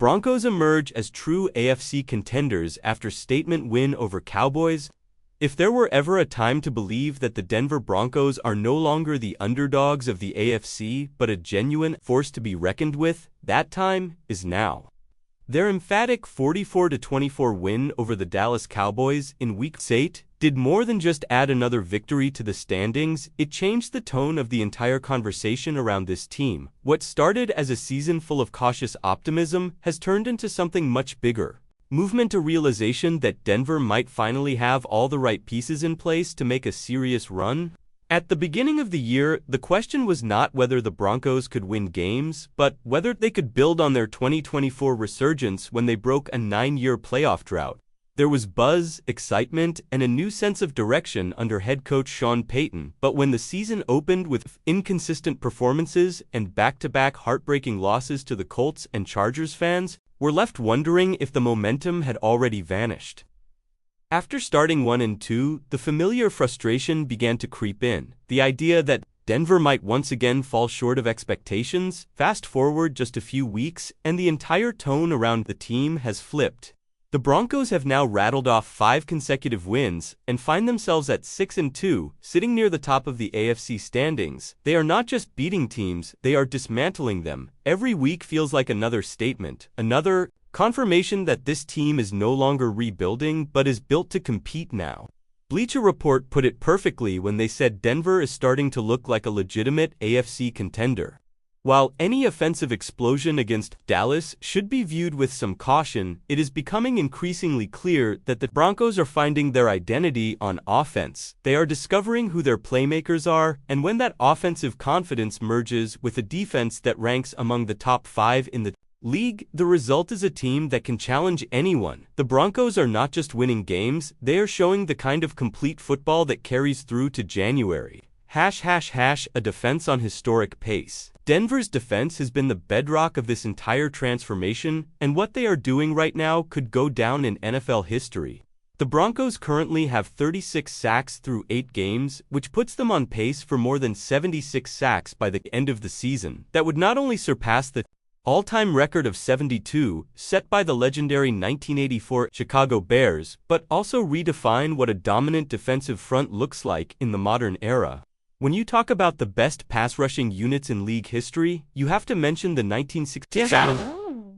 Broncos emerge as true AFC contenders after statement win over Cowboys. If there were ever a time to believe that the Denver Broncos are no longer the underdogs of the AFC but a genuine force to be reckoned with, that time is now. Their emphatic 44-24 win over the Dallas Cowboys in Week 8 did more than just add another victory to the standings. It changed the tone of the entire conversation around this team. What started as a season full of cautious optimism has turned into something much bigger. Movement to realization that Denver might finally have all the right pieces in place to make a serious run. At the beginning of the year, the question was not whether the Broncos could win games, but whether they could build on their 2024 resurgence when they broke a 9-year playoff drought. There was buzz, excitement, and a new sense of direction under head coach Sean Payton, but when the season opened with inconsistent performances and back-to-back heartbreaking losses to the Colts and Chargers, fans were left wondering if the momentum had already vanished. After starting 1-2, the familiar frustration began to creep in. The idea that Denver might once again fall short of expectations. Fast forward just a few weeks, and the entire tone around the team has flipped. The Broncos have now rattled off 5 consecutive wins and find themselves at 6-2, sitting near the top of the AFC standings. They are not just beating teams, they are dismantling them. Every week feels like another statement, another confirmation that this team is no longer rebuilding but is built to compete now. Bleacher Report put it perfectly when they said Denver is starting to look like a legitimate AFC contender. While any offensive explosion against Dallas should be viewed with some caution, it is becoming increasingly clear that the Broncos are finding their identity on offense. They are discovering who their playmakers are, and when that offensive confidence merges with a defense that ranks among the top 5 in the league, the result is a team that can challenge anyone. The Broncos are not just winning games, they are showing the kind of complete football that carries through to January. A defense on historic pace. Denver's defense has been the bedrock of this entire transformation, and what they are doing right now could go down in NFL history. The Broncos currently have 36 sacks through 8 games, which puts them on pace for more than 76 sacks by the end of the season. That would not only surpass the all-time record of 72, set by the legendary 1984 Chicago Bears, but also redefine what a dominant defensive front looks like in the modern era. When you talk about the best pass-rushing units in league history, you have to mention the 1967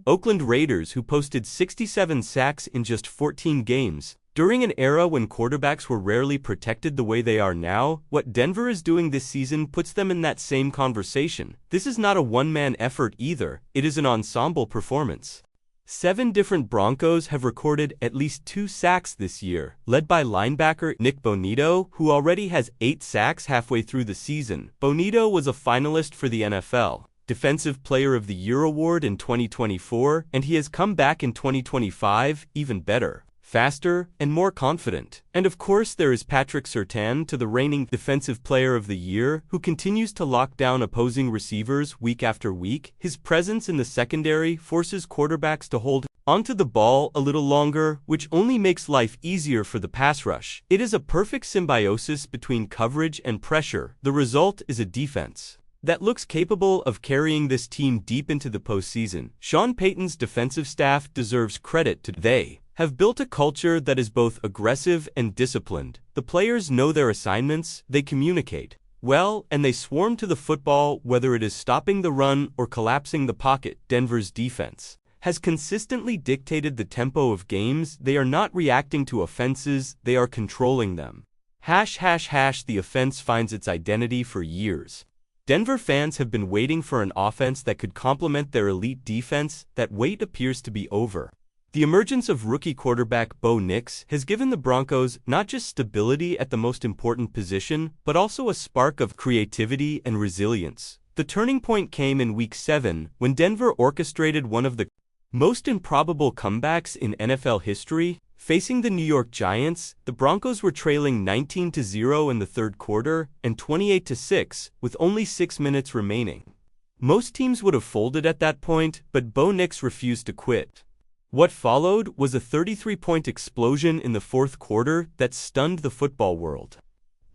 Oakland Raiders, who posted 67 sacks in just 14 games. During an era when quarterbacks were rarely protected the way they are now, what Denver is doing this season puts them in that same conversation. This is not a one-man effort either, it is an ensemble performance. 7 different Broncos have recorded at least 2 sacks this year, led by linebacker Nick Bonito, who already has 8 sacks halfway through the season. Bonito was a finalist for the NFL Defensive Player of the Year award in 2024, and he has come back in 2025 even better, faster, and more confident. And of course there is Patrick Surtain, to the reigning Defensive Player of the Year, who continues to lock down opposing receivers week after week. His presence in the secondary forces quarterbacks to hold onto the ball a little longer, which only makes life easier for the pass rush. It is a perfect symbiosis between coverage and pressure. The result is a defense that looks capable of carrying this team deep into the postseason. Sean Payton's defensive staff deserves credit to they have built a culture that is both aggressive and disciplined. The players know their assignments, they communicate well, and they swarm to the football, whether it is stopping the run or collapsing the pocket. Denver's defense has consistently dictated the tempo of games. They are not reacting to offenses, they are controlling them. The offense finds its identity for years. Denver fans have been waiting for an offense that could complement their elite defense. That wait appears to be over. The emergence of rookie quarterback Bo Nix has given the Broncos not just stability at the most important position, but also a spark of creativity and resilience. The turning point came in Week 7, when Denver orchestrated one of the most improbable comebacks in NFL history. Facing the New York Giants, the Broncos were trailing 19-0 in the third quarter and 28-6, with only 6 minutes remaining. Most teams would have folded at that point, but Bo Nix refused to quit. What followed was a 33-point explosion in the fourth quarter that stunned the football world.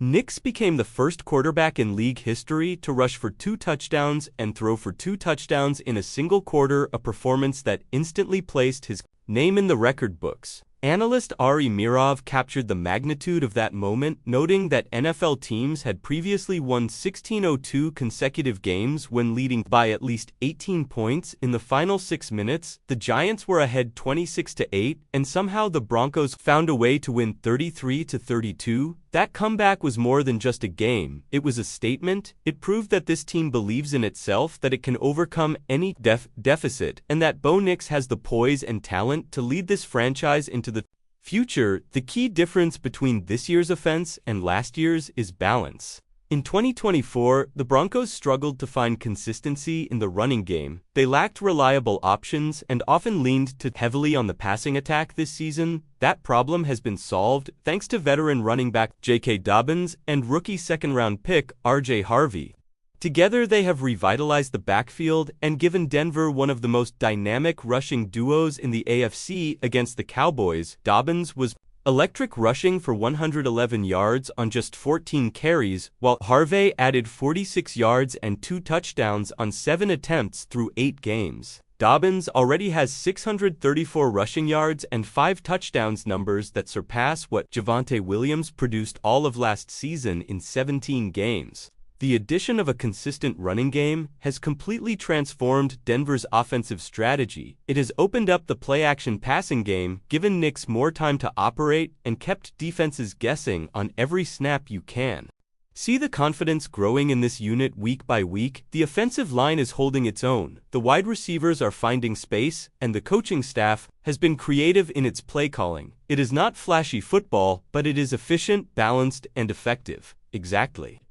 Nix became the first quarterback in league history to rush for 2 touchdowns and throw for 2 touchdowns in a single quarter, a performance that instantly placed his name in the record books. Analyst Ari Mirov captured the magnitude of that moment, noting that NFL teams had previously won 1602 consecutive games when leading by at least 18 points in the final 6 minutes. The Giants were ahead 26-8, and somehow the Broncos found a way to win 33-32. That comeback was more than just a game, it was a statement. It proved that this team believes in itself, that it can overcome any deficit, and that Bo Nix has the poise and talent to lead this franchise into the future. The key difference between this year's offense and last year's is balance. In 2024, the Broncos struggled to find consistency in the running game. They lacked reliable options and often leaned too heavily on the passing attack this season. That problem has been solved thanks to veteran running back J.K. Dobbins and rookie second-round pick R.J. Harvey. Together, they have revitalized the backfield and given Denver one of the most dynamic rushing duos in the AFC. Against the Cowboys, Dobbins was electric, rushing for 111 yards on just 14 carries, while Harvey added 46 yards and 2 touchdowns on 7 attempts through 8 games. Dobbins already has 634 rushing yards and 5 touchdowns, numbers that surpass what Javonte Williams produced all of last season in 17 games. The addition of a consistent running game has completely transformed Denver's offensive strategy. It has opened up the play-action passing game, given Nix more time to operate, and kept defenses guessing on every snap. You can see the confidence growing in this unit week by week. The offensive line is holding its own, the wide receivers are finding space, and the coaching staff has been creative in its play calling. It is not flashy football, but it is efficient, balanced, and effective. Exactly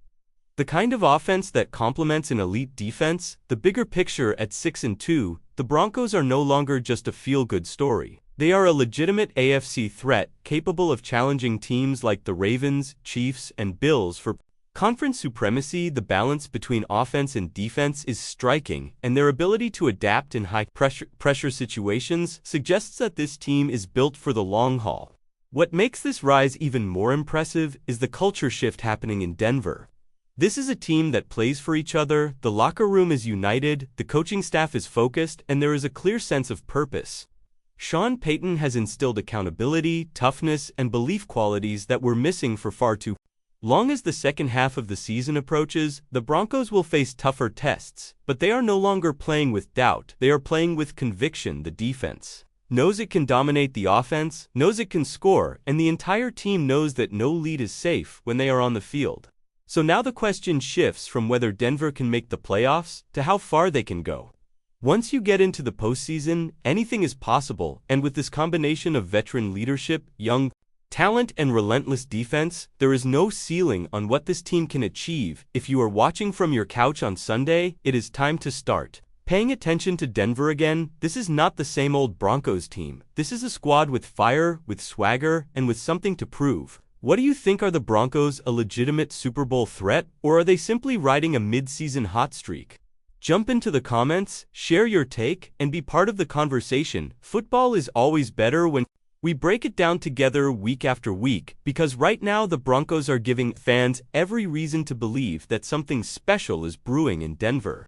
the kind of offense that complements an elite defense. The bigger picture: at 6-2, the Broncos are no longer just a feel-good story. They are a legitimate AFC threat, capable of challenging teams like the Ravens, Chiefs, and Bills for conference supremacy. The balance between offense and defense is striking, and their ability to adapt in high-pressure situations suggests that this team is built for the long haul. What makes this rise even more impressive is the culture shift happening in Denver. This is a team that plays for each other, the locker room is united, the coaching staff is focused, and there is a clear sense of purpose. Sean Payton has instilled accountability, toughness, and belief, qualities that were missing for far too long. As the second half of the season approaches, the Broncos will face tougher tests, but they are no longer playing with doubt, they are playing with conviction. The defense knows it can dominate the offense, knows it can score, and the entire team knows that no lead is safe when they are on the field. So now the question shifts from whether Denver can make the playoffs to how far they can go. Once you get into the postseason, anything is possible, and with this combination of veteran leadership, young talent, and relentless defense, there is no ceiling on what this team can achieve. If you are watching from your couch on Sunday, it is time to start paying attention to Denver again. This is not the same old Broncos team. This is a squad with fire, with swagger, and with something to prove. What do you think? Are the Broncos a legitimate Super Bowl threat, or are they simply riding a mid-season hot streak? Jump into the comments, share your take, and be part of the conversation. Football is always better when we break it down together week after week, because right now the Broncos are giving fans every reason to believe that something special is brewing in Denver.